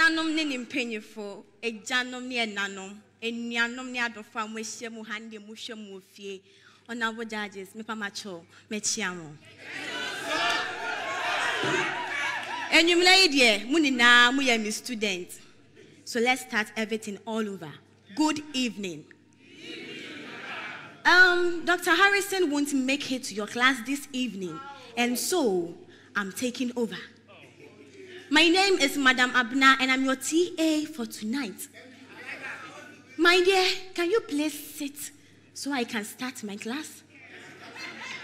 Nanom ne nimpenyefo, ejanom ne enanom, enuanom ne adofo a mohye mu hande mu hwe mu ofie. Honorable judges, me pamacho, me chiamo. Enyumla idie, munina mu ye mi student. So let's start everything all over. Good evening. Dr. Harrison won't make it to your class this evening, and so I'm taking over. My name is Madam Abna, and I'm your TA for tonight. My dear, can you please sit so I can start my class?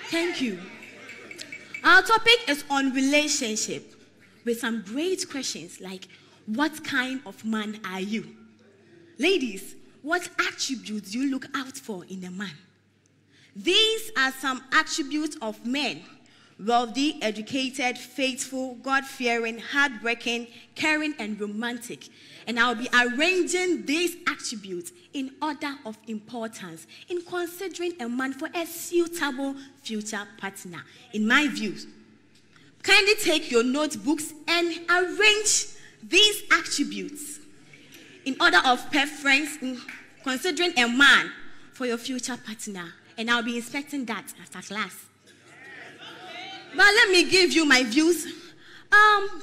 Thank you. Our topic is on relationship, with some great questions like, what kind of man are you? Ladies, what attributes do you look out for in a man? These are some attributes of men: wealthy, educated, faithful, God-fearing, hard-working, caring, and romantic. And I'll be arranging these attributes in order of importance in considering a man for a suitable future partner. In my views, kindly take your notebooks and arrange these attributes in order of preference in considering a man for your future partner. And I'll be inspecting that after class. But let me give you my views.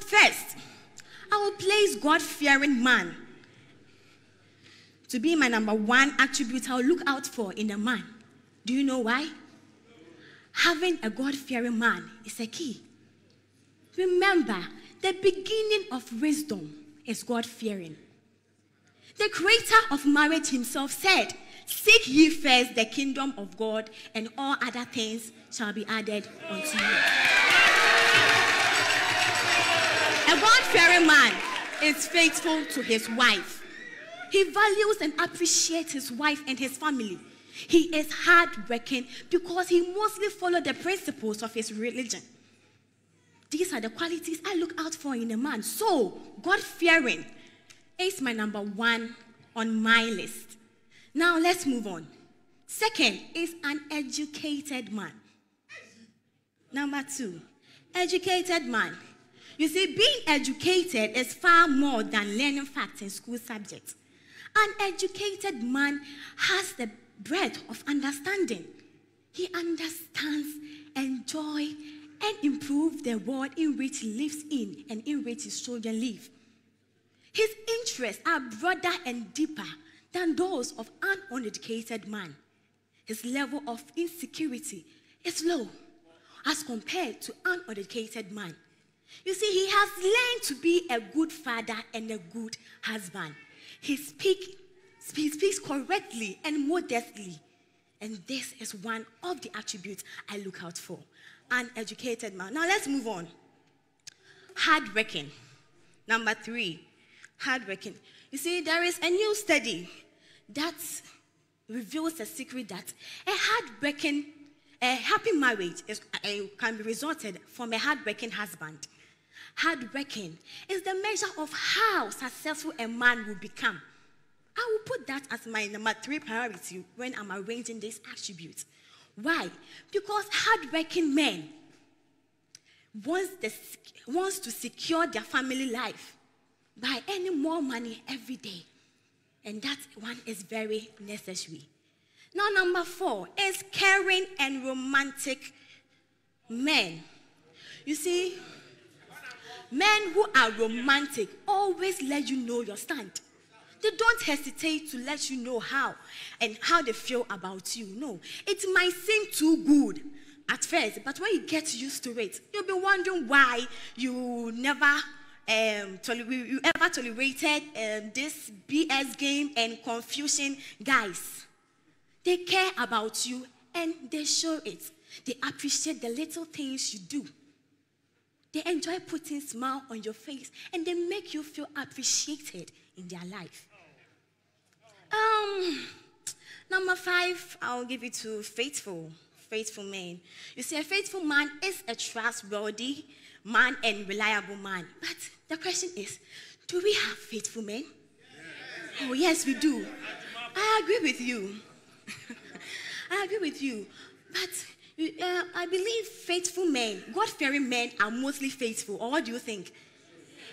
First, I will place God-fearing man to be my number one attribute I'll look out for in a man. Do you know why? Having a God-fearing man is a key. Remember, the beginning of wisdom is God-fearing. The creator of marriage himself said, "Seek ye first the kingdom of God, and all other things shall be added unto you." A God-fearing man is faithful to his wife. He values and appreciates his wife and his family. He is hardworking because he mostly follows the principles of his religion. These are the qualities I look out for in a man. So, God-fearing is my number one on my list. Now, let's move on. Second is an educated man. Number two, educated man. You see, being educated is far more than learning facts in school subjects. An educated man has the breadth of understanding. He understands, enjoys, and improves the world in which he lives in and in which his children live. His interests are broader and deeper than those of an uneducated man. His level of insecurity is low as compared to an uneducated man. You see, he has learned to be a good father and a good husband. He speaks correctly and modestly. And this is one of the attributes I look out for. An educated man. Now let's move on. Hardworking. Number three, hardworking. You see, there is a new study that reveals a secret that a happy marriage can be resulted from a hardworking husband. Hardworking is the measure of how successful a man will become. I will put that as my number three priority when I'm arranging these attributes. Why? Because hardworking men wants to secure their family life by earning more money every day. And that one is very necessary. Now, number four is caring and romantic men. You see, men who are romantic always let you know your stand. They don't hesitate to let you know how they feel about you. No, it might seem too good at first, but when you get used to it, you'll be wondering why you never tolerated this BS game and confusion guys. They care about you and they show it. They appreciate the little things you do. They enjoy putting a smile on your face and they make you feel appreciated in their life. Number five, I'll give it to faithful man. You see, a faithful man is a trustworthy man and reliable man. But the question is, do we have faithful men? Yes. Oh, yes, we do. I agree with you. I agree with you. But I believe faithful men, God-fearing men, are mostly faithful. Or what do you think?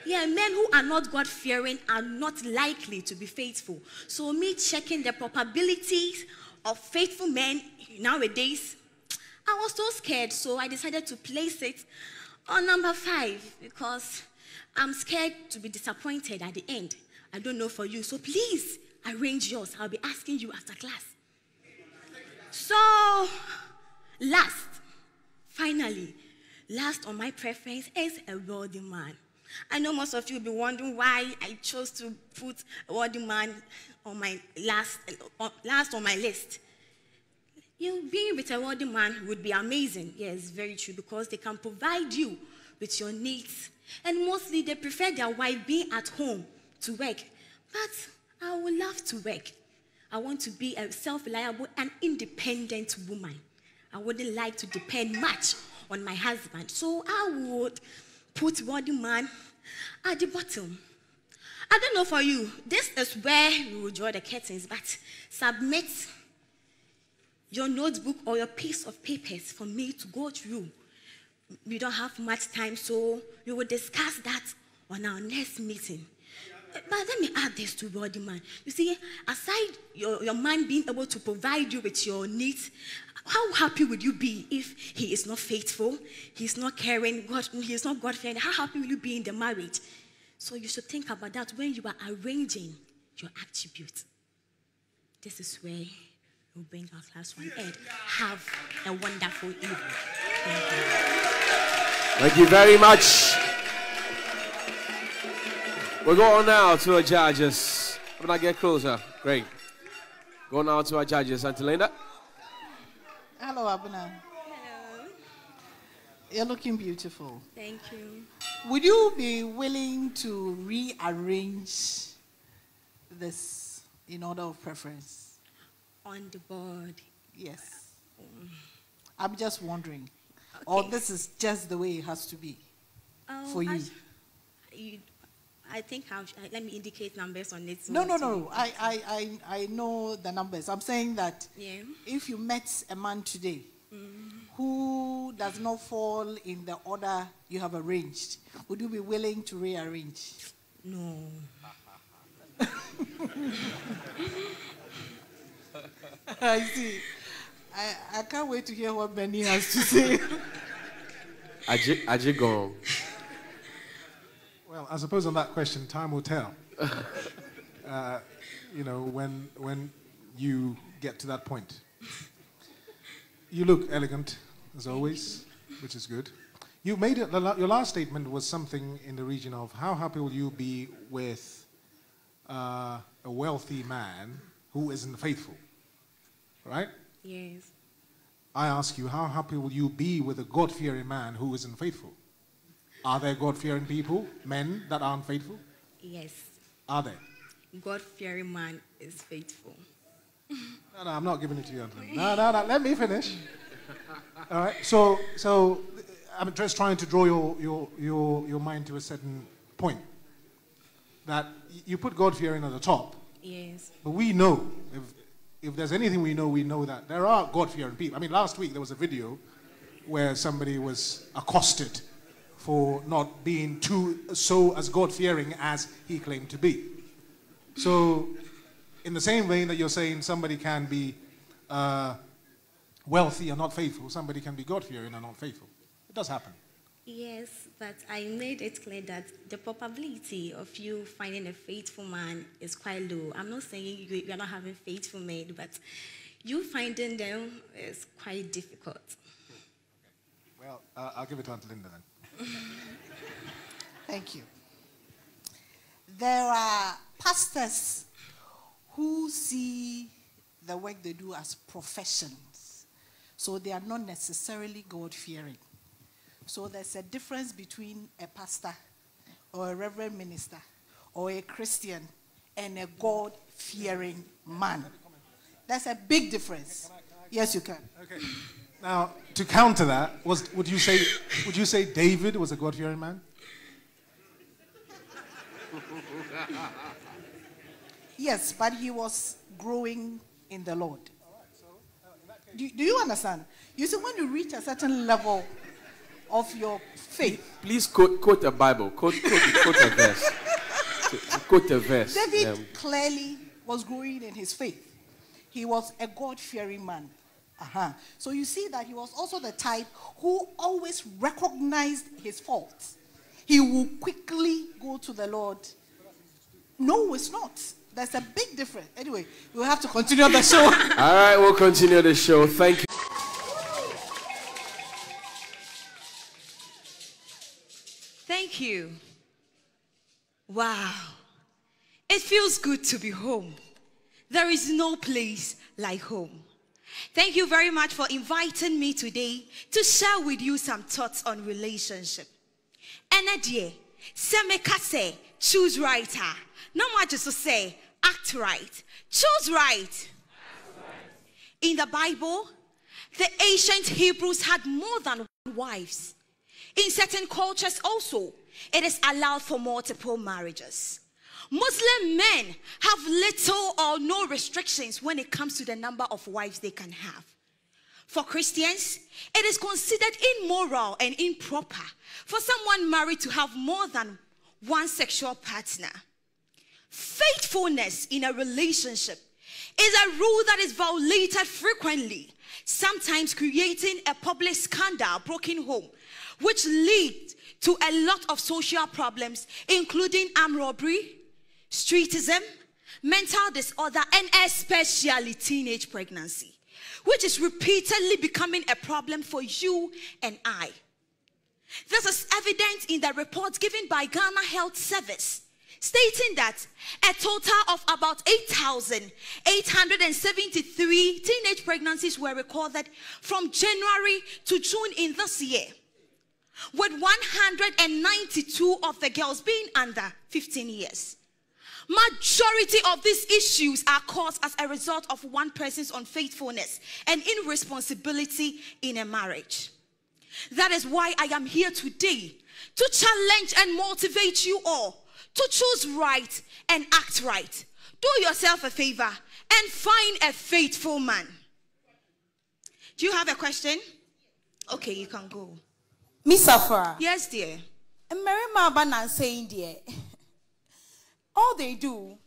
Yeah, men who are not God-fearing are not likely to be faithful. So me checking the probabilities of faithful men nowadays, I was so scared, so I decided to place it on number 5 because I'm scared to be disappointed at the end. I don't know for you, so please arrange yours. I'll be asking you after class. So, finally, last on my preference is a wealthy man. I know most of you will be wondering why I chose to put a wealthy man on my last on my list. Being with a wealthy man would be amazing. Yes, very true, because they can provide you with your needs. And mostly they prefer their wife being at home to work. But I would love to work. I want to be a self-reliable and independent woman. I wouldn't like to depend much on my husband. So I would put wealthy man at the bottom. I don't know for you. This is where we will draw the curtains, but submit your notebook or your piece of papers for me to go through. We don't have much time, so we will discuss that on our next meeting. But let me add this to wealthy man. You see, aside your man being able to provide you with your needs, how happy would you be if he is not faithful, he's not caring, he is not God-fearing? How happy will you be in the marriage? So you should think about that when you are arranging your attributes. This is where we'll bring our class to an end. Have a wonderful evening. Thank you. Thank you very much. We'll go on now to our judges. When I get closer, great. Go now to our judges. Auntie Linda. Hello, Abuna. Hello. You're looking beautiful. Thank you. Would you be willing to rearrange this in order of preference? On the board. Yes. I'm just wondering. Okay. Or this is just the way it has to be for you? I think let me indicate numbers on it. No. I know the numbers. I'm saying that if you met a man today who does not fall in the order you have arranged, would you be willing to rearrange? No. I see. I can't wait to hear what Benny has to say. Ajigong. Well, I suppose on that question, time will tell. When you get to that point. You look elegant, as always, which is good. You made it. Your last statement was something in the region of how happy will you be with a wealthy man who isn't faithful, right? Yes. I ask you, how happy will you be with a God-fearing man who isn't faithful? Are there God-fearing people, men that aren't faithful? Yes. Are there? God-fearing man is faithful. No, I'm not giving it to you, Anthony. No, let me finish. All right, so I'm just trying to draw your mind to a certain point. That you put God-fearing at the top. Yes. But we know, if there's anything we know that there are God-fearing people. I mean, last week there was a video where somebody was accosted for not being so as God-fearing as he claimed to be. So, in the same vein that you're saying somebody can be wealthy and not faithful, somebody can be God-fearing and not faithful. It does happen. Yes, but I made it clear that the probability of you finding a faithful man is quite low. I'm not saying you're not having faithful men, but you finding them is quite difficult. Well, I'll give it to Aunt Linda then. Thank you. There are pastors who see the work they do as professions. So they are not necessarily God-fearing. So there's a difference between a pastor or a reverend minister or a Christian and a God-fearing man. That's a big difference. Yes, you can. Okay. Now, to counter that, would you say David was a God-fearing man? Yes, but he was growing in the Lord. Do you understand? You see, when you reach a certain level of your faith. Please quote a Bible. Quote a verse. Quote a verse. David clearly was growing in his faith. He was a God-fearing man. So you see that he was also the type who always recognized his faults. He will quickly go to the Lord. No, it's not. There's a big difference. Anyway, we'll have to continue the show. All right, we'll continue the show. Thank you. Thank you. Wow. It feels good to be home. There is no place like home. Thank you very much for inviting me today to share with you some thoughts on relationship. Enadie, semeka say, choose right. No much to say, act right. Choose right. In the Bible, the ancient Hebrews had more than one wives. In certain cultures also, it is allowed for multiple marriages. Muslim men have little or no restrictions when it comes to the number of wives they can have. For Christians, it is considered immoral and improper for someone married to have more than one sexual partner. Faithfulness in a relationship is a rule that is violated frequently, sometimes creating a public scandal, broken home, which leads to a lot of social problems, including armed robbery, streetism, mental disorder, and especially teenage pregnancy, which is repeatedly becoming a problem for you and I. This is evident in the report given by Ghana Health Service, stating that a total of about 8,873 teenage pregnancies were recorded from January to June in this year, with 192 of the girls being under 15 years. Majority of these issues are caused as a result of one person's unfaithfulness and irresponsibility in a marriage. That is why I am here today to challenge and motivate you all to choose right and act right. Do yourself a favor and find a faithful man. Do you have a question? Okay, you can go. Miss Afra. Yes, dear. Marima Banan saying, dear, all they do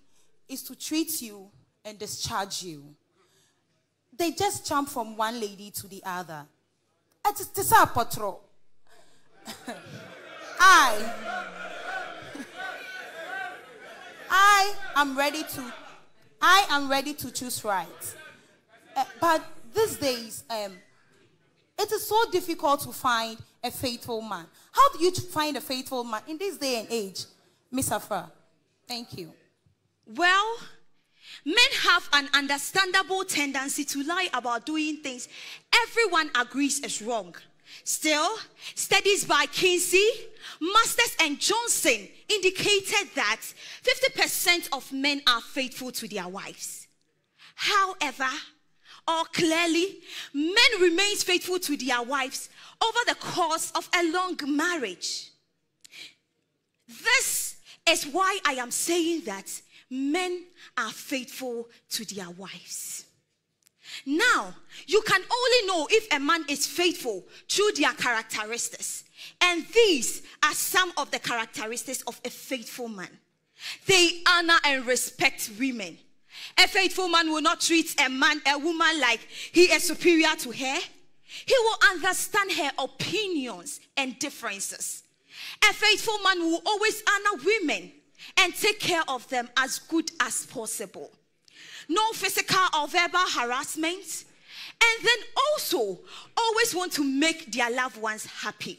is to treat you and discharge you. They just jump from one lady to the other. It's a patrol. I am ready to choose right. But these days, it is so difficult to find a faithful man. How do you find a faithful man in this day and age, Miss Afra? Thank you. Well, men have an understandable tendency to lie about doing things everyone agrees is wrong. Still, studies by Kinsey, Masters, and Johnson indicated that 50% of men are faithful to their wives. However, or clearly, men remain faithful to their wives over the course of a long marriage. This is why I am saying that men are faithful to their wives. Now, you can only know if a man is faithful through their characteristics. And these are some of the characteristics of a faithful man. They honor and respect women. A faithful man will not treat a woman like he is superior to her. He will understand her opinions and differences. A faithful man will always honor women and take care of them as good as possible. No physical or verbal harassment. And then also always want to make their loved ones happy.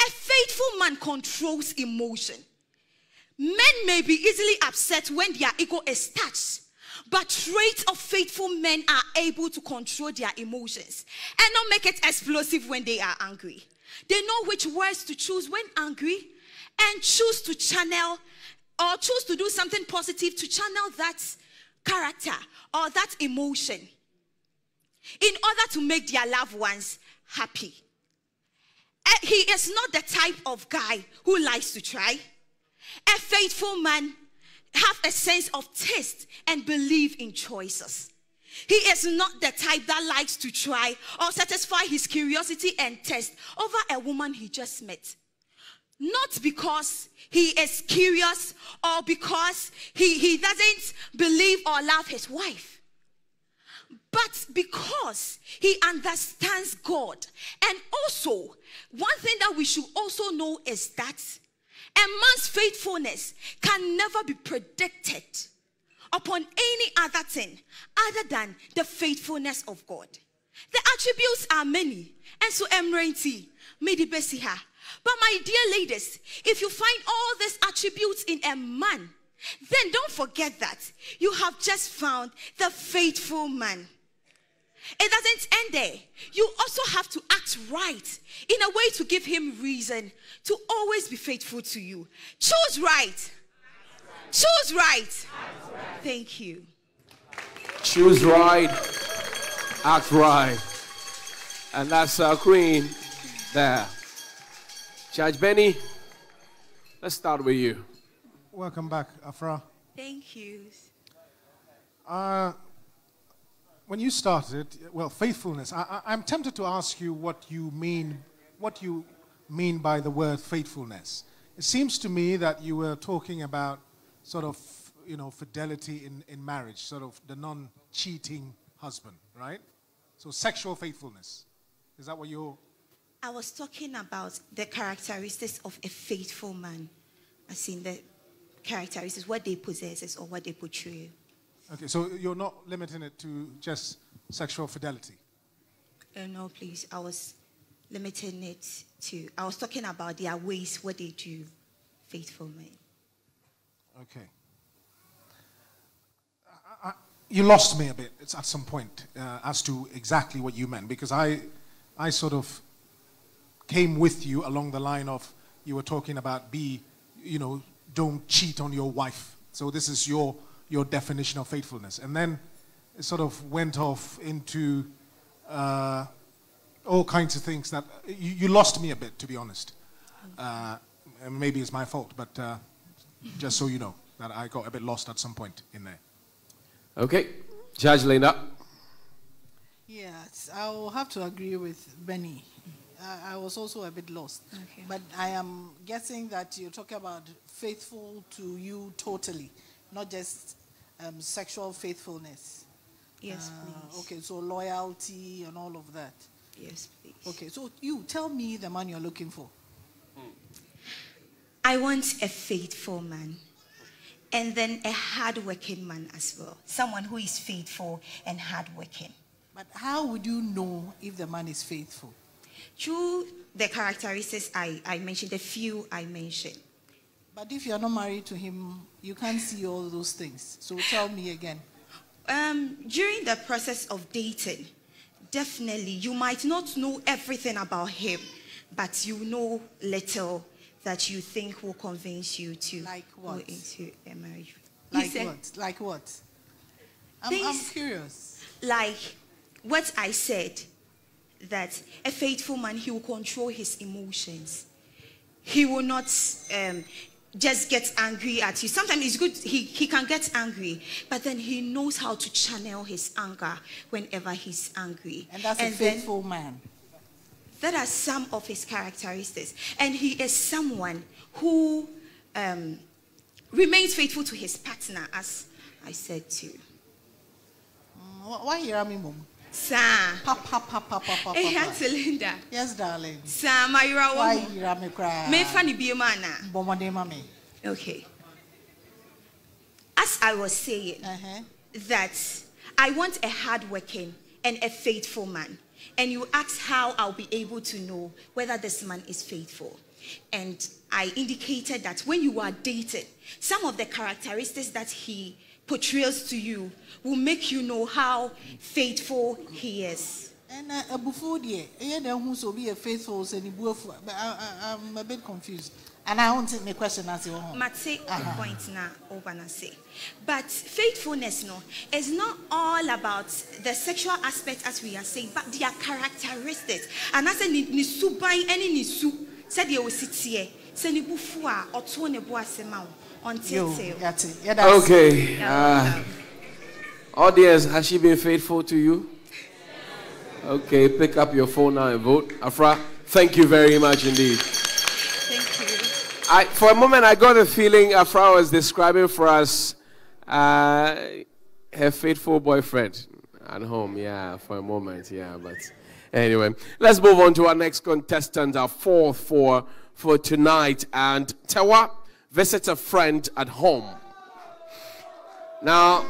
A faithful man controls emotion. Men may be easily upset when their ego is touched, but traits of faithful men are able to control their emotions and not make it explosive when they are angry. They know which words to choose when angry and choose to channel or choose to do something positive to channel that character or that emotion in order to make their loved ones happy. He is not the type of guy who likes to try. A faithful man have a sense of taste and believe in choices. He is not the type that likes to try or satisfy his curiosity and test over a woman he just met. Not because he is curious or because he doesn't believe or love his wife, but because he understands God. And also, one thing that we should also know is that a man's faithfulness can never be predicted upon any other thing other than the faithfulness of God. The attributes are many, and so emrenti medi besiha. But my dear ladies, if you find all these attributes in a man, then don't forget that you have just found the faithful man. It doesn't end there. You also have to act right in a way to give him reason to always be faithful to you. Choose right. Choose right. Thank you. Choose right. Act right. And that's our queen there. Judge Benny, let's start with you. Welcome back, Afra. Thank you. When you started, well, faithfulness, I'm tempted to ask you what you mean by the word faithfulness. It seems to me that you were talking about sort of, fidelity in marriage, sort of the non-cheating husband, right? So sexual faithfulness. Is that what you're... I was talking about the characteristics of a faithful man. As in the characteristics, what they possess or what they portray. Okay, so you're not limiting it to just sexual fidelity? No, please. I was limiting it to... I was talking about their ways, what they do, faithful men. Okay. You lost me a bit at some point as to exactly what you meant, because I sort of came with you along the line of, you were talking about don't cheat on your wife. So this is your definition of faithfulness. And then it sort of went off into all kinds of things that you lost me a bit, to be honest. And maybe it's my fault, but just so you know that I got a bit lost at some point in there. Okay. Judge Linda. Yes, I will have to agree with Benny. I was also a bit lost. Okay. But I am guessing that you're talking about faithful to you totally, not just sexual faithfulness. Yes, please. Okay, so loyalty and all of that. Yes, please. Okay, so you tell me the man you're looking for. I want a faithful man. And then a hard-working man as well. Someone who is faithful and hard-working. But how would you know if the man is faithful? Through the characteristics I mentioned, the few I mentioned. But if you're not married to him, you can't see all those things. So tell me again. During the process of dating, definitely, you might not know everything about him, but you know little that you think will convince you to go into a marriage. Like what? I'm curious. Like what I said, that a faithful man, he will control his emotions. He will not just get angry at you. Sometimes it's good, he can get angry, but then he knows how to channel his anger whenever he's angry. And that's a faithful man. That are some of his characteristics. And he is someone who remains faithful to his partner, as I said too. Why hear me, Mom? Sir. Papa. Hey, Auntie Linda. Yes, darling. Sir, Mayra. Why hear me cry? Me funny be a man. Mami. Okay. As I was saying, that I want a hardworking and a faithful man. And you ask how I'll be able to know whether this man is faithful. And I indicated that when you are dated, some of the characteristics that he portrays to you will make you know how faithful he is. And before the who be a faithful, I'm a bit confused. And I want to make a question as you point now, but faithfulness is not all about the sexual aspect as we are saying, but their characteristics. And I said, nisu by any nisu said you will sit here. Say ni bufua or tone boa semau until okay. Audience, has she been faithful to you? Okay, pick up your phone now and vote. Afra, thank you very much indeed. Thank you. For a moment, I got the feeling Afra was describing for us her faithful boyfriend at home. Yeah, for a moment. Yeah, but anyway, let's move on to our next contestant, our fourth for tonight. And Tewa visits a friend at home. Now,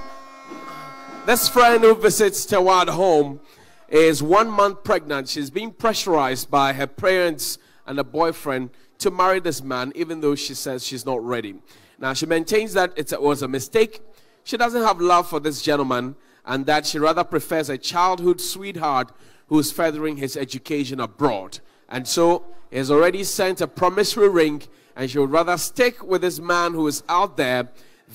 this friend who visits Tewa at home is 1 month pregnant. She's being pressurized by her parents and a boyfriend to marry this man, even though she says she's not ready. Now, she maintains that it was a mistake. She doesn't have love for this gentleman, and that she rather prefers a childhood sweetheart who's furthering his education abroad. And so, he has already sent a promissory ring, and she would rather stick with this man who is out there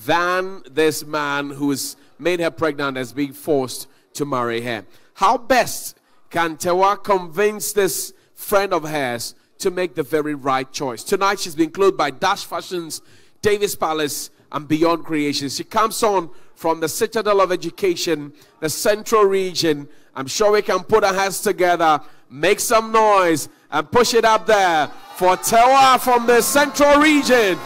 than this man who has made her pregnant as being forced to marry her. How best can Tewa convince this friend of hers to make the very right choice? Tonight she's been clothed by Dash Fashions, Davis Palace, and Beyond Creations. She comes on from the Citadel of Education, the Central Region. I'm sure we can put our hands together, make some noise, and push it up there for Tewa from the Central Region.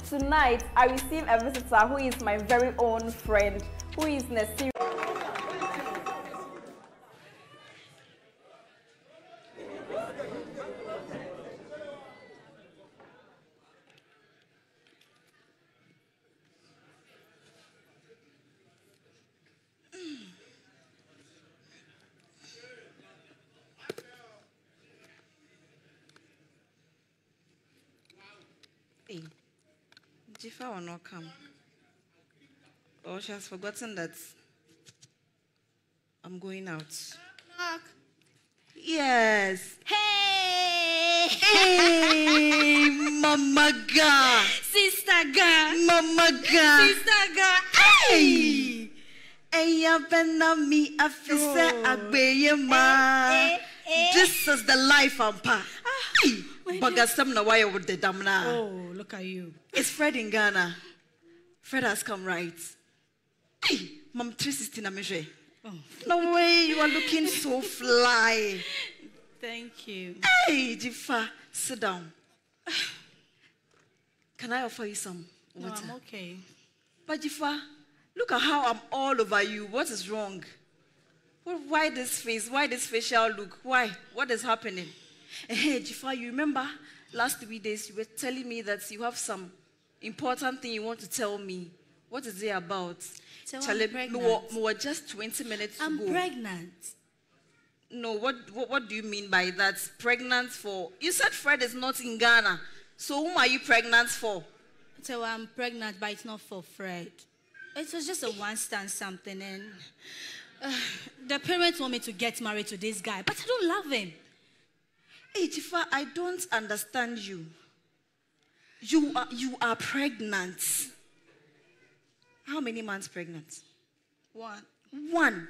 Tonight, I receive a visitor who is my very own friend, who is Nasir. Hey. Jifa will not come. Or she has forgotten that I'm going out. Knock. Yes. Hey! Hey, Mama Ga. Sister Ga. Mama Ga. Sister Ga. Hey! Eya benami afise agbeye ma. This is the life I'm pa. Bagasam na why with the damna. Oh, look at you. It's Fred in Ghana. Fred has come right. Hey, Mom 360 na measure. Oh. No way, you are looking so fly. Thank you. Hey, Jifa, sit down. Can I offer you some water? No, I'm okay. But Jifa, look at how I'm all over you. What is wrong? Why this face? Why this facial look? Why? What is happening? Hey, Jifa, you remember last 3 days you were telling me that you have some important thing you want to tell me. What is it about? So I'm pregnant. We were just 20 minutes to go. I'm pregnant. No, what do you mean by that? Pregnant for? You said Fred is not in Ghana. So whom are you pregnant for? So I'm pregnant, but it's not for Fred. It was just a one-stand something, and the parents want me to get married to this guy, but I don't love him. Hey, Jifa, I don't understand you. You are pregnant. How many months pregnant? 1. 1.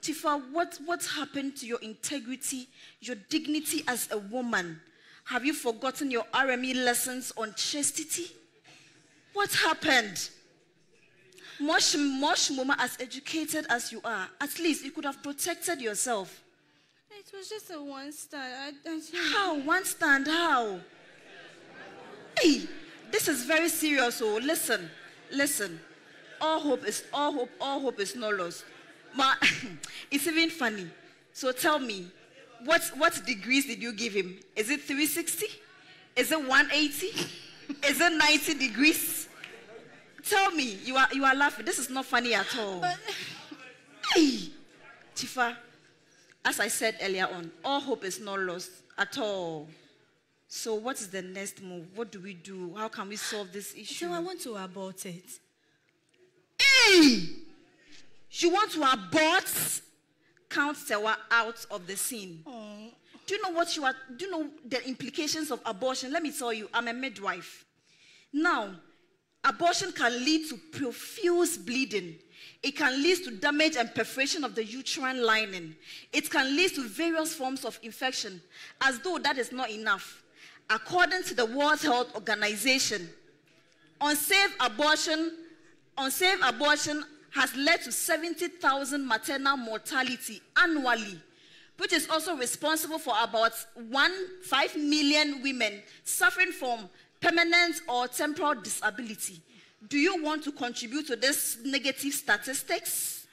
Jifa, what happened to your integrity, your dignity as a woman? Have you forgotten your RME lessons on chastity? What happened? Mosh Mama, as educated as you are, at least you could have protected yourself. It was just a one-stand. How? One stand? How? Hey, this is very serious. Oh, listen. All hope is not lost. Ma, it's even funny. So tell me, what degrees did you give him? Is it 360? Is it 180? Is it 90 degrees? Tell me, you are laughing. This is not funny at all. But hey, Jifa, as I said earlier on, all hope is not lost at all. So what is the next move? What do we do? How can we solve this issue? so I want to abort it. Hey! You want to abort? Count Tewa out of the scene. Oh. Do you know the implications of abortion? Let me tell you, I'm a midwife. Now, Abortion can lead to profuse bleeding. It can lead to damage and perforation of the uterine lining. It can lead to various forms of infection. As though that is not enough, according to the World Health Organization, unsafe abortion has led to 70,000 maternal mortality annually, which is also responsible for about 5 million women suffering from permanent or temporal disability. Do you want to contribute to this negative statistics?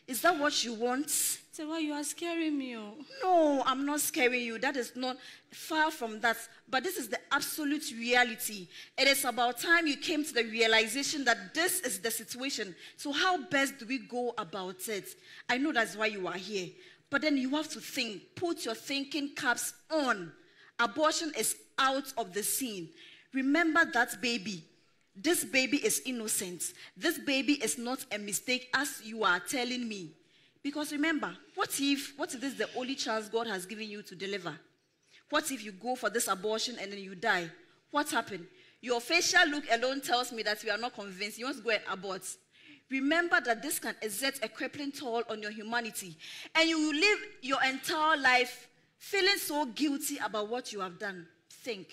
Is that what you want? So why you are scaring me? Oh. No, I'm not scaring you. That is not far from that. But this is the absolute reality. It is about time you came to the realization that this is the situation. So how best do we go about it? I know that's why you are here. But then you have to think. Put your thinking caps on. Abortion is out of the scene. Remember that baby. This baby is innocent. This baby is not a mistake, as you are telling me. Because remember, what if this is the only chance God has given you to deliver? What if you go for this abortion and then you die? What happened? Your facial look alone tells me that you are not convinced. You want to go and abort. Remember that this can exert a crippling toll on your humanity. And you will live your entire life feeling so guilty about what you have done. Think.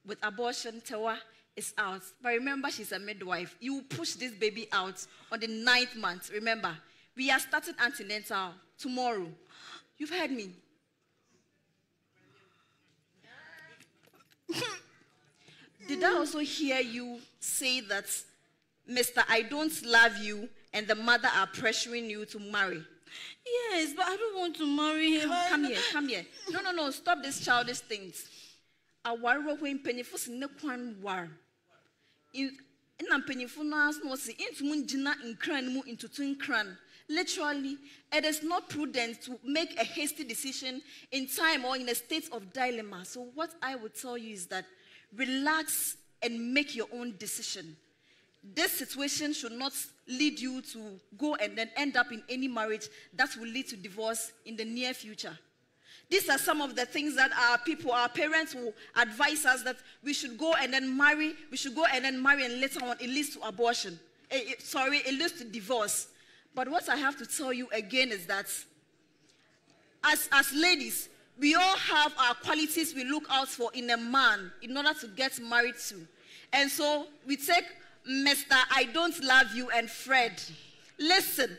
With abortion, Tewa is out. But remember, she's a midwife. You will push this baby out on the 9th month. Remember, we are starting antenatal tomorrow. You've heard me. Did I also hear you say that, Mr. I don't love you and the mother are pressuring you to marry? Yes, but I don't want to marry him. Come here. No, stop these childish things. Awaro when penifus ne kwan war. In penifus no se into munjina in cran mu into twin cran. Literally, it is not prudent to make a hasty decision in time or in a state of dilemma. So what I would tell you is that relax and make your own decision. This situation should not lead you to go and then end up in any marriage that will lead to divorce in the near future. These are some of the things that our parents will advise us that we should go and then marry, and later on it leads to abortion. It leads to divorce. But what I have to tell you again is that as ladies, we all have our qualities we look out for in a man in order to get married to. And so we take Mr. I don't love you and Fred. Listen.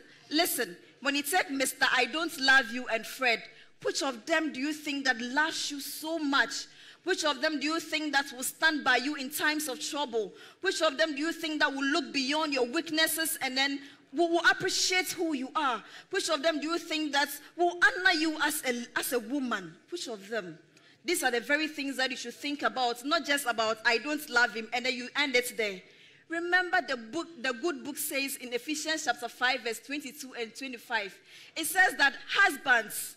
When you take Mr. I don't love you and Fred, which of them do you think that loves you so much? Which of them do you think that will stand by you in times of trouble? Which of them do you think that will look beyond your weaknesses and then will appreciate who you are? Which of them do you think that will honor you as a woman? Which of them? These are the very things that you should think about, not just about I don't love him and then you end it there. Remember the good book says in Ephesians chapter 5 verse 22 and 25, it says that husbands,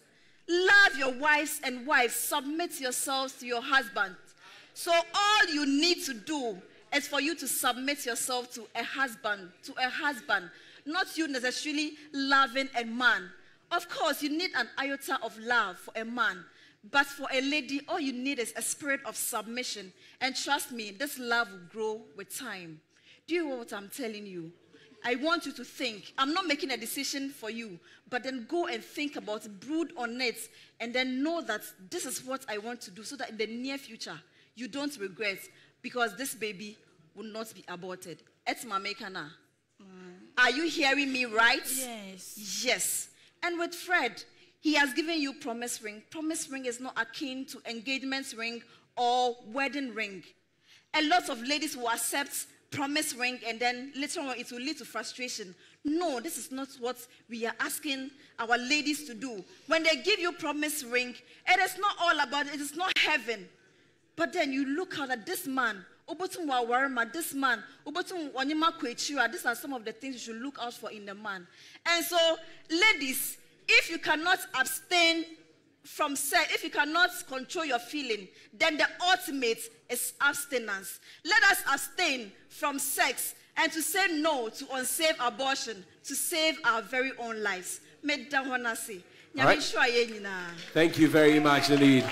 love your wives, and wives, submit yourselves to your husband. So all you need to do is for you to submit yourself to a husband, not you necessarily loving a man. Of course, you need an iota of love for a man, but for a lady, all you need is a spirit of submission. And trust me, this love will grow with time. Do you know what I'm telling you? I want you to think. I'm not making a decision for you, but then go and think about it, brood on it, and then know that this is what I want to do so that in the near future, you don't regret, because this baby will not be aborted. It's Mamekana. Are you hearing me right? Yes. And with Fred, he has given you promise ring. Promise ring is not akin to engagement ring or wedding ring. A lot of ladies will accept promise ring and then later on it will lead to frustration. No, this is not what we are asking our ladies to do. When they give you promise ring, it is not all about it. It is not heaven. But then you look out at this man, this man, these are some of the things you should look out for in a man. And so, ladies, if you cannot abstain from sex, if you cannot control your feeling, then the ultimate is abstinence. Let us abstain from sex and to say no to unsafe abortion to save our very own lives. All right. Thank you very much indeed.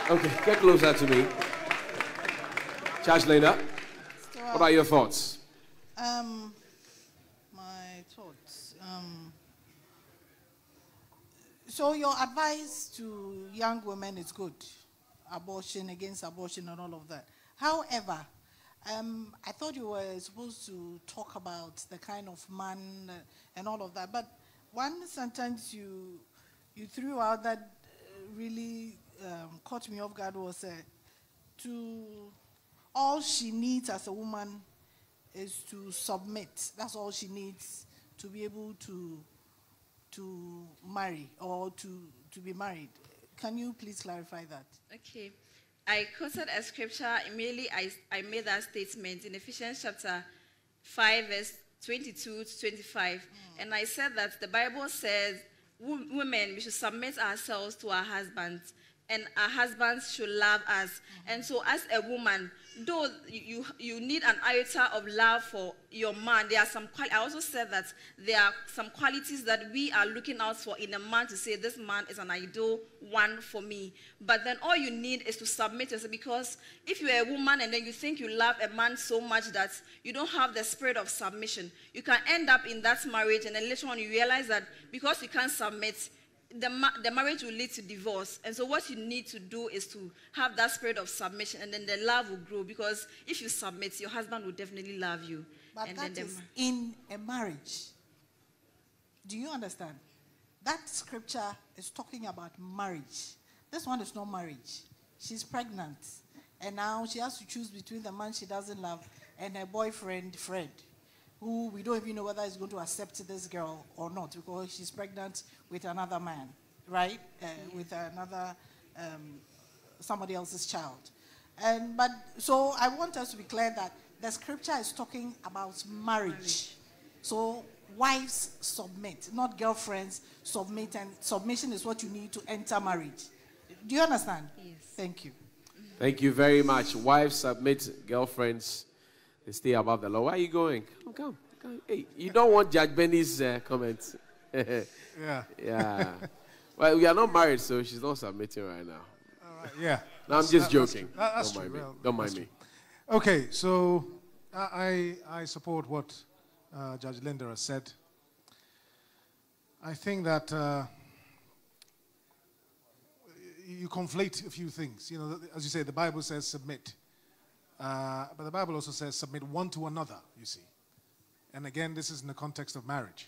Okay, get closer to me. Charge Lena. What are your thoughts? My thoughts. So your advice to young women is good. Abortion, against abortion and all of that. However, I thought you were supposed to talk about the kind of man and all of that. But one sentence you threw out that really caught me off guard was all she needs as a woman is to submit. That's all she needs to be able to marry or to be married. Can you please clarify that? Okay. I quoted a scripture. Immediately I made that statement in Ephesians chapter 5, verse 22 to 25. And I said that the Bible says, women, we should submit ourselves to our husbands, and our husbands should love us. And so as a woman, though you need an iota of love for your man, there are some I also said that there are some qualities that we are looking out for in a man to say, this man is an ideal one for me. But then all you need is to submit yourself, because if you're a woman and then you think you love a man so much that you don't have the spirit of submission, you can end up in that marriage and then later on you realize that because you can't submit, the marriage will lead to divorce. And so what you need to do is to have that spirit of submission, and then the love will grow, because if you submit, your husband will definitely love you. But and that then is in a marriage. Do you understand? That scripture is talking about marriage. This one is not marriage. She's pregnant. And now she has to choose between the man she doesn't love and her boyfriend, Fred, who we don't even know whether he's going to accept this girl or not, because she's pregnant with another man, right? With another, somebody else's child. So I want us to be clear that the scripture is talking about marriage. So wives submit, not girlfriends submit, and submission is what you need to enter marriage. Do you understand? Yes. Thank you. Thank you very much. Wives submit, girlfriends, they stay above the law. Where are you going? Come. Hey, you don't want Judge Benny's comments. Yeah. Yeah. Well, we are not married, so she's not submitting right now. All right. Yeah. No, I'm just joking. That's Don't true. mind me. Well, Don't mind me. Okay, so I support what Judge Linda has said. I think that you conflate a few things. You know, as you say, the Bible says submit. But the Bible also says submit one to another, you see. And again, this is in the context of marriage.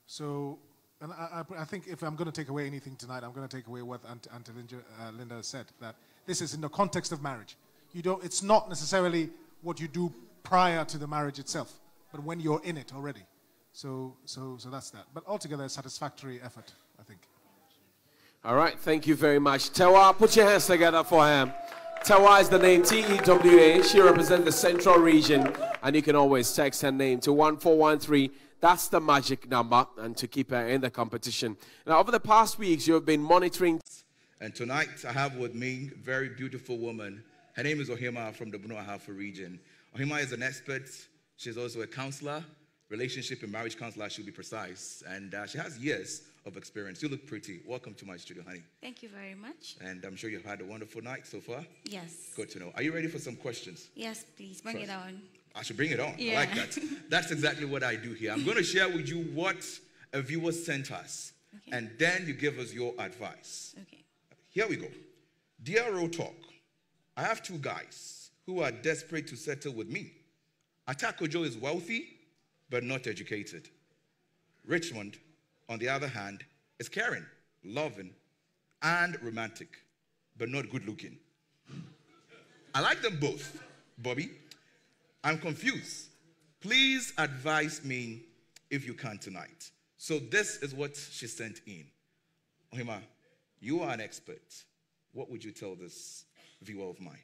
So, and I think if I'm going to take away anything tonight, I'm going to take away what Auntie Linda said, that this is in the context of marriage. It's not necessarily what you do prior to the marriage itself, but when you're in it already. So that's that. But altogether, a satisfactory effort, I think. All right, thank you very much. Tewa, put your hands together for him. Tewa is the name, T-E-W-A. She represents the Central Region, and you can always text her name to 1413. That's the magic number, and to keep her in the competition. Now, over the past weeks, you have been monitoring. And tonight, I have with me a very beautiful woman. Her name is Ohima from the Bunu Ahafo region. Ohima is an expert. She's also a counselor, relationship and marriage counselor, she'll be precise. And she has years of experience. You look pretty. Welcome to my studio, honey. Thank you very much. And I'm sure you've had a wonderful night so far. Yes. Good to know. Are you ready for some questions? Yes, please. Bring it on. I should bring it on. Yeah. I like that. That's exactly what I do here. I'm going to share with you what a viewer sent us. Okay. And then you give us your advice. Okay. Here we go. Dear Road Talk, I have two guys who are desperate to settle with me. Atakojo is wealthy, but not educated. Richmond, on the other hand, is caring, loving, and romantic, but not good looking. I like them both, Bobby. I'm confused. Please advise me if you can tonight. So this is what she sent in. Ohima, you are an expert. What would you tell this viewer of mine?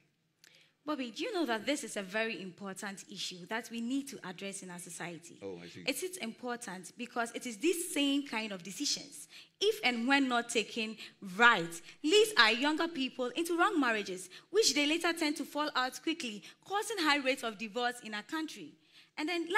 Bobby, do you know that this is a very important issue that we need to address in our society? Oh, I see. It is important because it is these same kind of decisions, if and when not taken right, leads our younger people into wrong marriages, which they later tend to fall out quickly, causing high rates of divorce in our country. And then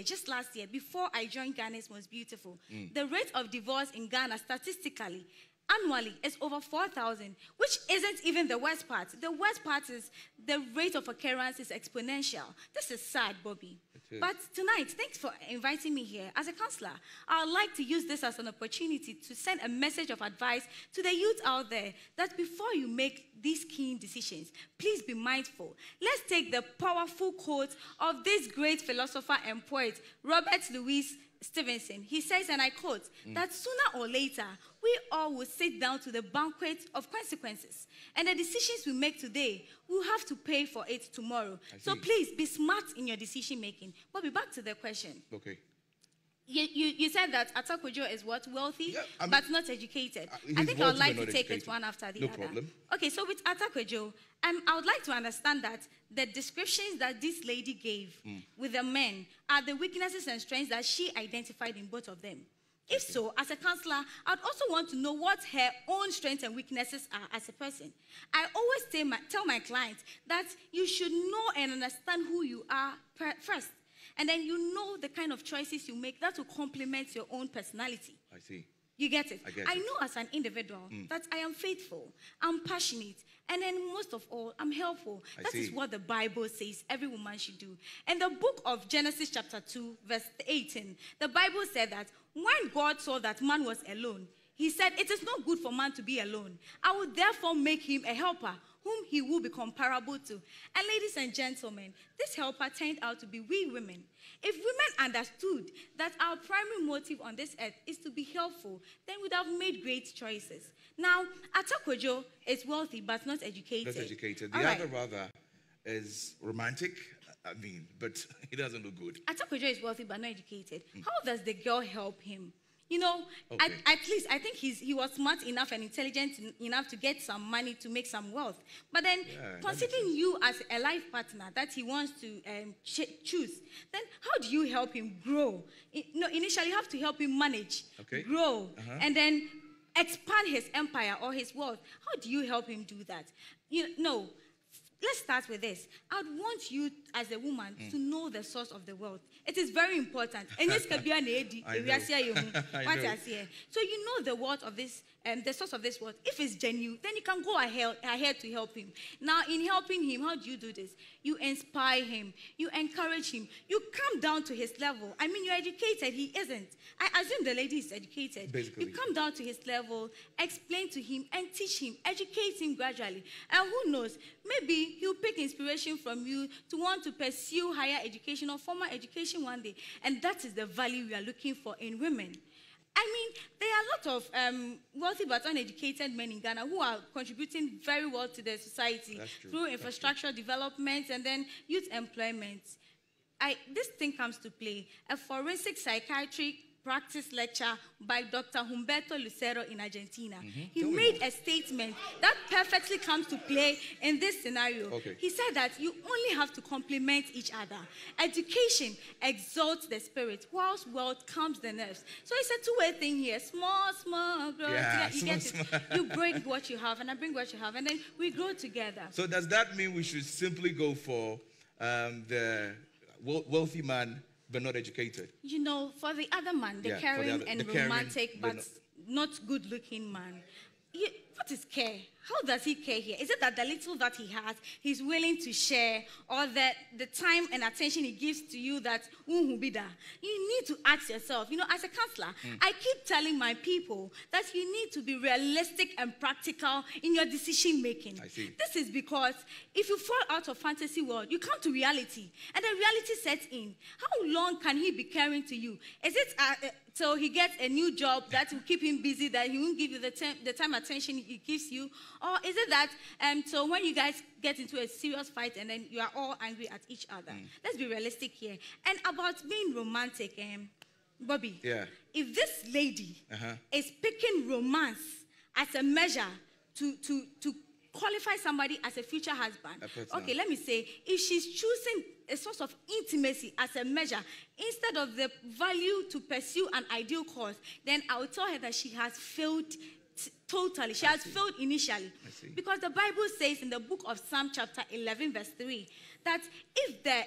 just last year, before I joined Ghana's Most Beautiful, the rate of divorce in Ghana statistically annually is over 4,000, which isn't even the worst part. The worst part is the rate of occurrence is exponential. This is sad, Bobby. But tonight, thanks for inviting me here. As a counselor, I would like to use this as an opportunity to send a message of advice to the youth out there that before you make these keen decisions, please be mindful. Let's take the powerful quote of this great philosopher and poet, Robert Louis Stevenson. He says, and I quote, that sooner or later, we all will sit down to the banquet of consequences. And the decisions we make today, we'll have to pay for it tomorrow. So please, be smart in your decision making. Bobby, back to the question. Okay. You said that Atakwejo is what? Wealthy, Yeah, but not educated. I think wealthy I would like but to not take it educated. one after the No other. problem. Okay, so with Atakwejo, I would like to understand that the descriptions that this lady gave with the men are the weaknesses and strengths that she identified in both of them. If so, as a counselor, I'd also want to know what her own strengths and weaknesses are as a person. I always tell my clients that you should know and understand who you are first. And then you know the kind of choices you make that will complement your own personality. I see. You get it? I get I it. know as an individual that I am faithful, I'm passionate, and then most of all, I'm helpful. That is what the Bible says every woman should do. In the book of Genesis chapter 2, verse 18, the Bible said that when God saw that man was alone, he said, it is not good for man to be alone. I will therefore make him a helper whom he will be comparable to. And ladies and gentlemen, this helper turned out to be we women. If women understood that our primary motive on this earth is to be helpful, then we'd have made great choices. Now, Atakwejo is wealthy but not educated. Not educated. The other brother is romantic, but he doesn't look good. Atakwejo is wealthy but not educated. How does the girl help him? You know, at least I think he was smart enough and intelligent enough to get some money to make some wealth. But then, considering you as a life partner that he wants to choose, then how do you help him grow? Initially, you have to help him manage, grow, and then expand his empire or his wealth. How do you help him do that? Let's start with this. I'd want you, as a woman, to know the source of the wealth. It is very important. And this could be an AD. So you know the wealth of this, the source of this wealth. If it's genuine, then you can go ahead to help him. Now, in helping him, how do you do this? You inspire him. You encourage him. You come down to his level. I mean, you're educated. He isn't. I assume the lady is educated. Basically. You come down to his level, explain to him, and teach him, educate him gradually. And who knows, maybe he'll pick inspiration from you to want to pursue higher education or formal education one day. And that is the value we are looking for in women. I mean, there are a lot of wealthy but uneducated men in Ghana who are contributing very well to their society through infrastructure development and then youth employment. This thing comes to play. A forensic psychiatric practice lecture by Dr. Humberto Lucero in Argentina. He made a statement that perfectly comes to play in this scenario. He said that you only have to complement each other. Education exalts the spirit, whilst wealth calms the nerves. So it's a two-way thing here. Small growth. You get it. You bring what you have, and I bring what you have, and then we grow together. So does that mean we should simply go for the wealthy man but not educated? You know, for the other man, the caring and romantic but not good-looking man, what is care? How does he care here? Is it that the little that he has, he's willing to share, or that the time and attention he gives to you that, you need to ask yourself, as a counselor, I keep telling my people that you need to be realistic and practical in your decision making. I see. This is because if you fall out of fantasy world, you come to reality, and the reality sets in. How long can he be caring to you? Is it till he gets a new job that will keep him busy, that he won't give you the time attention he gives you? Or is it that so when you guys get into a serious fight and then you are all angry at each other? Let's be realistic here. And about being romantic, Bobby, if this lady is picking romance as a measure to qualify somebody as a future husband, okay, let me say, if she's choosing a source of intimacy as a measure instead of the value to pursue an ideal cause, then I will tell her that she has failed totally. She has failed initially. Because the Bible says in the book of Psalm chapter 11 verse 3 that if the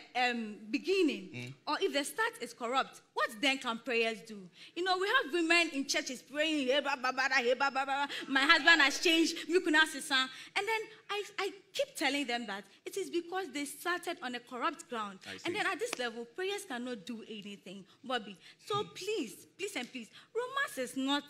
beginning or if the start is corrupt, what then can prayers do? You know, we have women in churches praying, hey, bah, bah, bah, hey, bah, bah, bah, my husband has changed, and then I keep telling them that it is because they started on a corrupt ground. And then at this level, prayers cannot do anything, Bobby. So please, romance is not,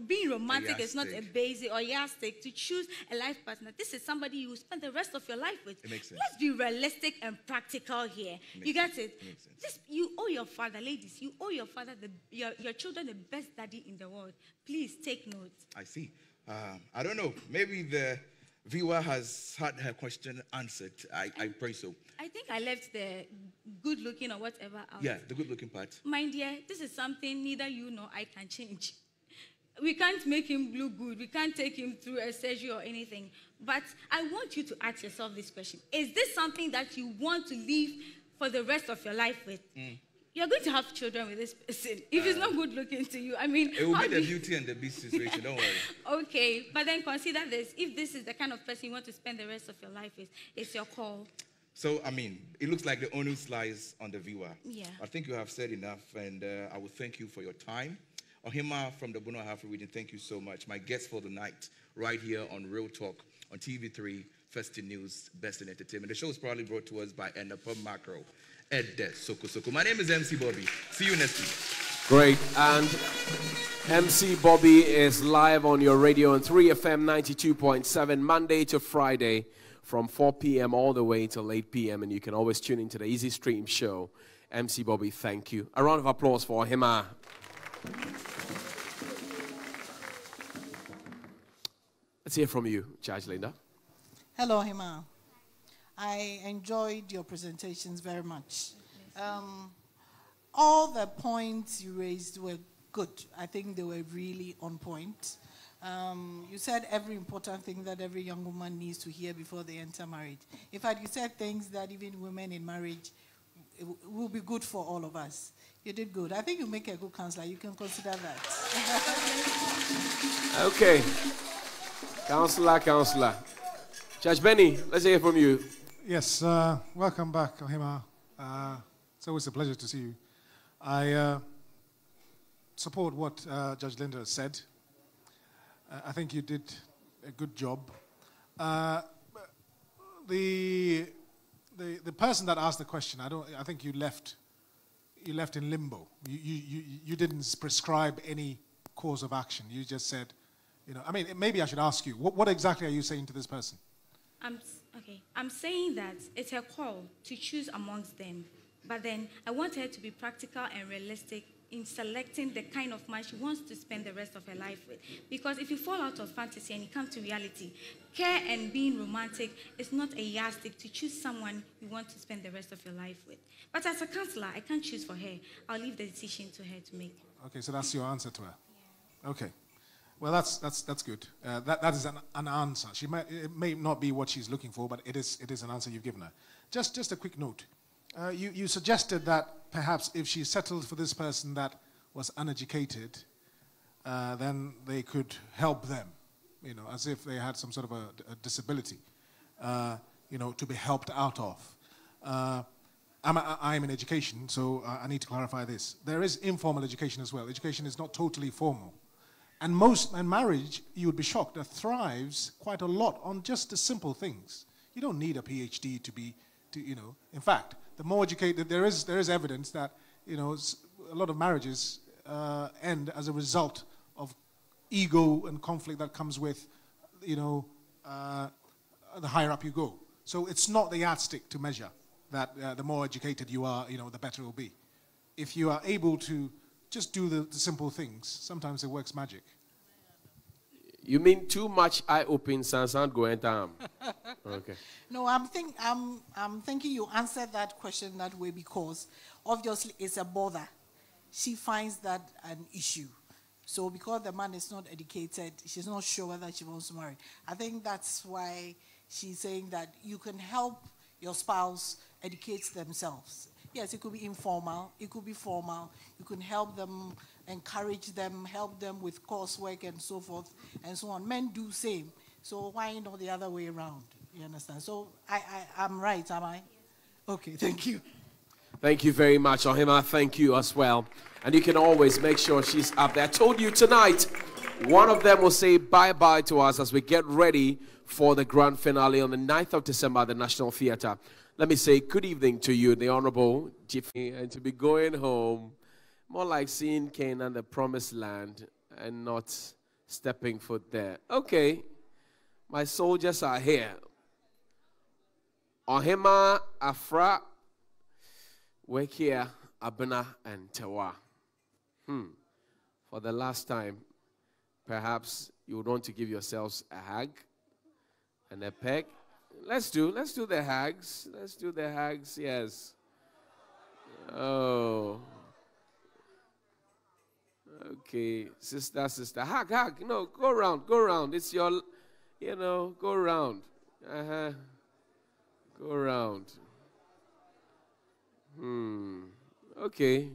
being romantic is not a basic or yardstick to choose a life partner. This is somebody you will spend the rest of your life with. Let's be realistic and practical here. You get it? Just, you owe your father, ladies, you owe your father, your children, the best daddy in the world. Please take note. I see. I don't know. Maybe the viewer has had her question answered. I pray so. I think I left the good looking or whatever out. Yeah, the good looking part. My dear, this is something neither you nor I can change. We can't make him look good. We can't take him through a surgery or anything. But I want you to ask yourself this question. Is this something that you want to live for the rest of your life with? You're going to have children with this person. If it's not good looking to you, I mean... It will be the Beauty and the Beast situation, don't worry. Okay, but then consider this. If this is the kind of person you want to spend the rest of your life with, it's your call. So, I mean, it looks like the onus lies on the viewer. Yeah. I think you have said enough, and I will thank you for your time. Ohima from the Bono Ahafo region, thank you so much. My guest for the night, right here on Real Talk, on TV3, First in News, Best in Entertainment. The show is proudly brought to us by Enapa Macro. Ed Soko. My name is MC Bobby. See you next week. Great. And MC Bobby is live on your radio on 3FM 92.7 Monday to Friday from 4 p.m. all the way till 8 p.m. And you can always tune into the Easy Stream show. MC Bobby, thank you. A round of applause for him. Let's hear from you, Judge Linda. Hello, Hima. I enjoyed your presentations very much. All the points you raised were good. I think they were really on point. You said every important thing that every young woman needs to hear before they enter marriage. In fact, you said things that even women in marriage will be good for all of us. You did good. I think you make a good counselor. You can consider that. Okay. Counselor. Judge Benny, let's hear from you. Yes, welcome back, Ohima. It's always a pleasure to see you. I support what Judge Linda said. I think you did a good job. The person that asked the question, I think you left in limbo. You didn't prescribe any course of action. You just said, I mean, maybe I should ask you, what exactly are you saying to this person? I'm saying that it's her call to choose amongst them. But then I want her to be practical and realistic in selecting the kind of man she wants to spend the rest of her life with. Because if you fall out of fantasy and you come to reality, care and being romantic is not a yardstick to choose someone you want to spend the rest of your life with. But as a counselor, I can't choose for her. I'll leave the decision to her to make. Okay, so that's your answer to her? Yeah. Okay. Well, that's good. That is an answer. It may not be what she's looking for, but it is an answer you've given her. Just a quick note. You suggested that perhaps if she settled for this person that was uneducated, then they could help them, as if they had some sort of a disability, to be helped out of. I'm in education, so I need to clarify this. There is informal education as well. Education is not totally formal. And marriage, you would be shocked, that thrives quite a lot on just the simple things. You don't need a PhD in fact, the more educated, there is evidence that, a lot of marriages end as a result of ego and conflict that comes with, the higher up you go. So it's not the yardstick to measure that the more educated you are, the better it will be. If you are able to just do the simple things, sometimes it works magic. You mean too much eye-open Sansan going down? Okay. No, I'm thinking you answered that question that way because obviously it's a bother. She finds that an issue. So because the man is not educated, she's not sure whether she wants to marry. I think that's why she's saying that you can help your spouse educate themselves. Yes, it could be informal, it could be formal. You can help them, encourage them, help them with coursework and so forth and so on. Men do same. So why not the other way around? You understand? So I'm right, am I? Okay, thank you. Thank you very much, Ohima. Thank you as well. And you can always make sure she's up there. I told you tonight, one of them will say bye-bye to us as we get ready for the grand finale on the 9th of December at the National Theatre. Let me say good evening to you, the Honorable Jiffy, and to be going home, more like seeing Canaan, the promised land, and not stepping foot there. Okay, my soldiers are here. Ohima, Afra, Wekia, Abena, and Tewa. For the last time, perhaps you would want to give yourselves a hug and a peck. Let's do the hugs. Let's do the hugs, yes. Oh. Okay, sister. Hug. No, go around. It's your, go around. Go around. Okay.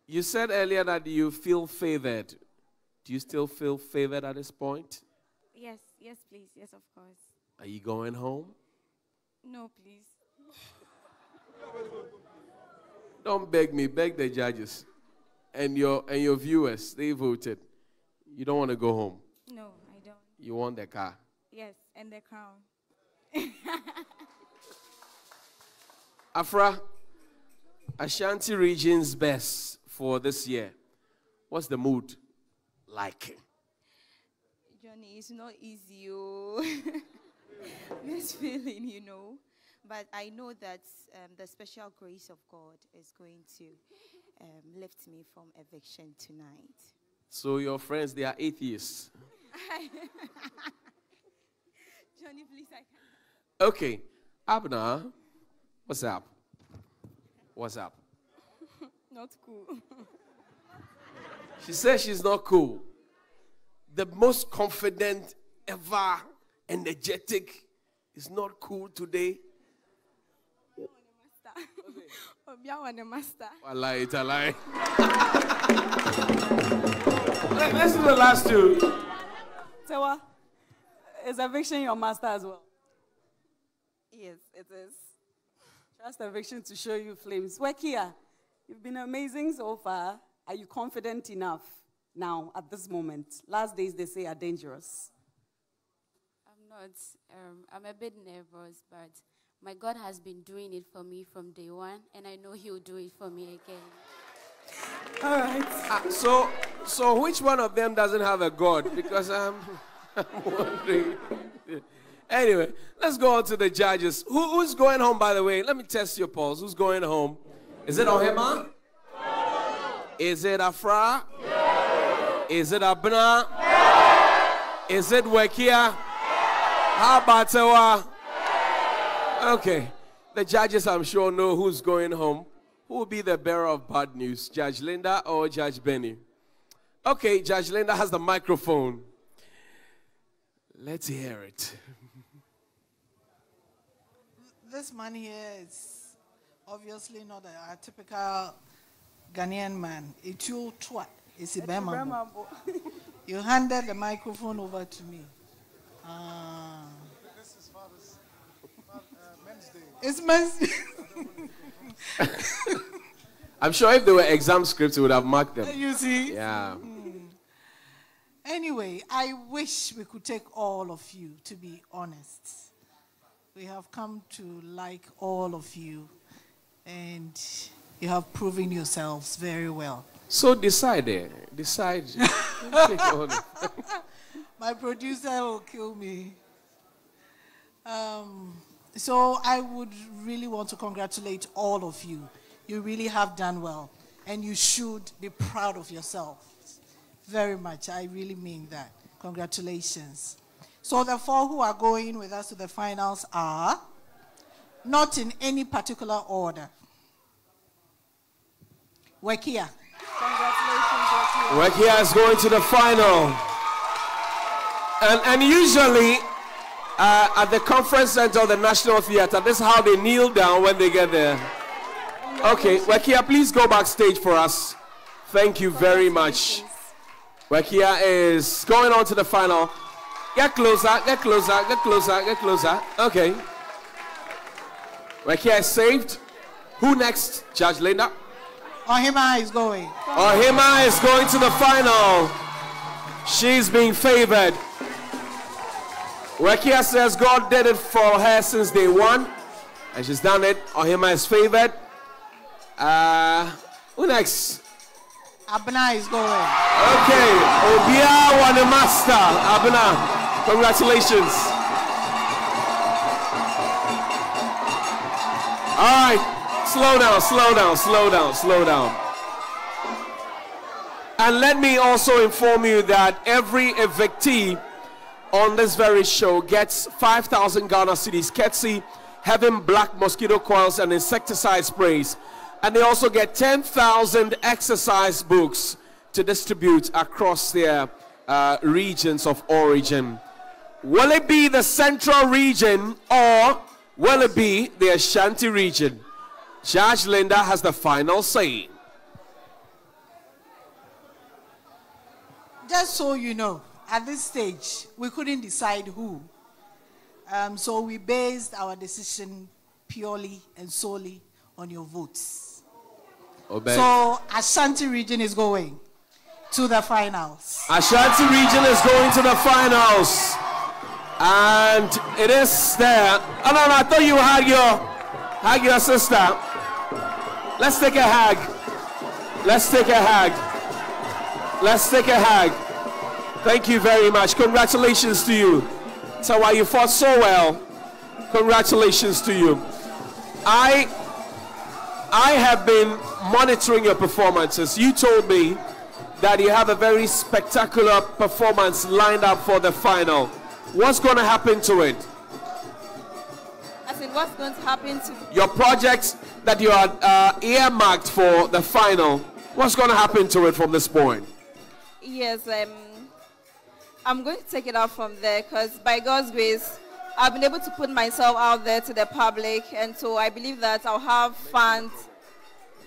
You said earlier that you feel favored. Do you still feel favored at this point? Yes, please. Yes, of course. Are you going home? No, please. Don't beg me, beg the judges. And your viewers, they voted. You don't want to go home? No, I don't. You want the car? Yes, and the crown. Afra, Ashanti region's best for this year. What's the mood like? Johnny, it's not easy. This feeling, But I know that the special grace of God is going to lift me from eviction tonight. So your friends, they are atheists. Johnny, please, I can't. Okay. Abna, what's up? What's up? Not cool. She says she's not cool. The most confident ever, energetic, is not cool today. I lie. Let's do the last two. Tewa, is eviction your master as well? Yes, it is. Just eviction to show you flames. Wekia, you've been amazing so far. Are you confident enough now at this moment? Last days they say are dangerous. I'm not. I'm a bit nervous, but my God has been doing it for me from day one, and I know He'll do it for me again. All right. So which one of them doesn't have a God? Because I'm wondering. Anyway, let's go on to the judges. Who's going home, by the way? Let me test your pulse. Who's going home? Is it Ohima? Is it Afra? Is it Abna? Is it Wekia? How about Tewa? Okay. The judges, I'm sure, know who's going home. Who will be the bearer of bad news, Judge Linda or Judge Benny? Okay, Judge Linda has the microphone. Let's hear it. This man here is obviously not a typical Ghanaian man. It's you twat. It's a Bema. You handed the microphone over to me. This is Men's Day. It's Men's Day. I'm sure if there were exam scripts, we would have marked them. You see? Yeah. Anyway, I wish we could take all of you, to be honest. We have come to like all of you, and you have proven yourselves very well. So decide. My producer will kill me. So I would really want to congratulate all of you. You really have done well, and you should be proud of yourself. Very much. I really mean that. Congratulations. So the 4 who are going with us to the finals are, not in any particular order. Wekia. Congratulations, Wekia. Wekia is going to the final. And usually, at the conference center of the National Theatre, this is how they kneel down when they get there. Okay, Wekia, please go backstage for us. Thank you very much. Wekia is going on to the final. Get closer. Okay. Rekia is saved. Who next? Judge Linda? Ohima is going. Ohima is going to the final. She's being favored. Rekia says God did it for her since day one. And she's done it. Ohima is favored. Who next? Abna is going. Okay. Obia won the master. Abna, congratulations. All right. Slow down, slow down, slow down, slow down. And let me also inform you that every evictee on this very show gets 5,000 Ghana cedis, courtesy Heaven Black Mosquito Coils and insecticide sprays. And they also get 10,000 exercise books to distribute across their regions of origin. Will it be the central region or will it be the Ashanti region? Judge Linda has the final say. Just so you know, at this stage, we couldn't decide who. So we based our decision purely and solely on your votes. Obey. So Ashanti region is going to the finals. Ashanti region is going to the finals. And it is there. Oh, no, I thought you hug your sister. Let's take a hug. Let's take a hug. Let's take a hug. Thank you very much. Congratulations to you. Tawa, you fought so well. Congratulations to you. I have been monitoring your performances. You told me that you have a very spectacular performance lined up for the final. What's going to happen to it? As in, what's going to happen to your project that you are earmarked for the final? What's going to happen to it from this point? Yes, I'm going to take it out from there because by God's grace, I've been able to put myself out there to the public, and so I believe that I'll have funds.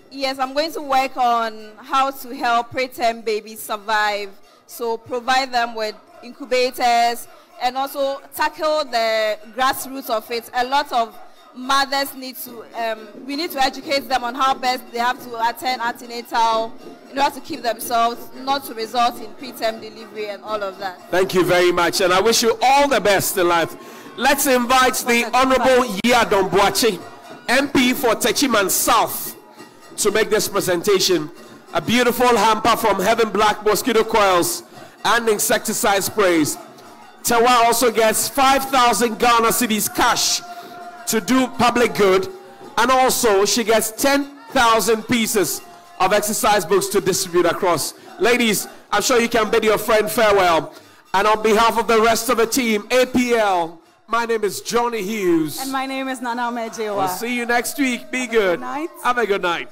Yes, I'm going to work on how to help preterm babies survive, so provide them with incubators and also tackle the grassroots of it. A lot of mothers need to, we need to educate them on how best they have to attend antenatal in order to keep themselves, not to result in preterm delivery and all of that. Thank you very much, and I wish you all the best in life. Let's invite the Honorable Yadon Boachi, MP for Techiman South, to make this presentation. A beautiful hamper from Heaven Black Mosquito Coils and insecticide sprays. Tawa also gets 5,000 Ghana cedis cash to do public good, and also she gets 10,000 pieces of exercise books to distribute across. Ladies, I'm sure you can bid your friend farewell. And on behalf of the rest of the team, APL, my name is Johnny Hughes. And my name is Nana Mejewa. We'll see you next week. Be good. Good night. Have a good night.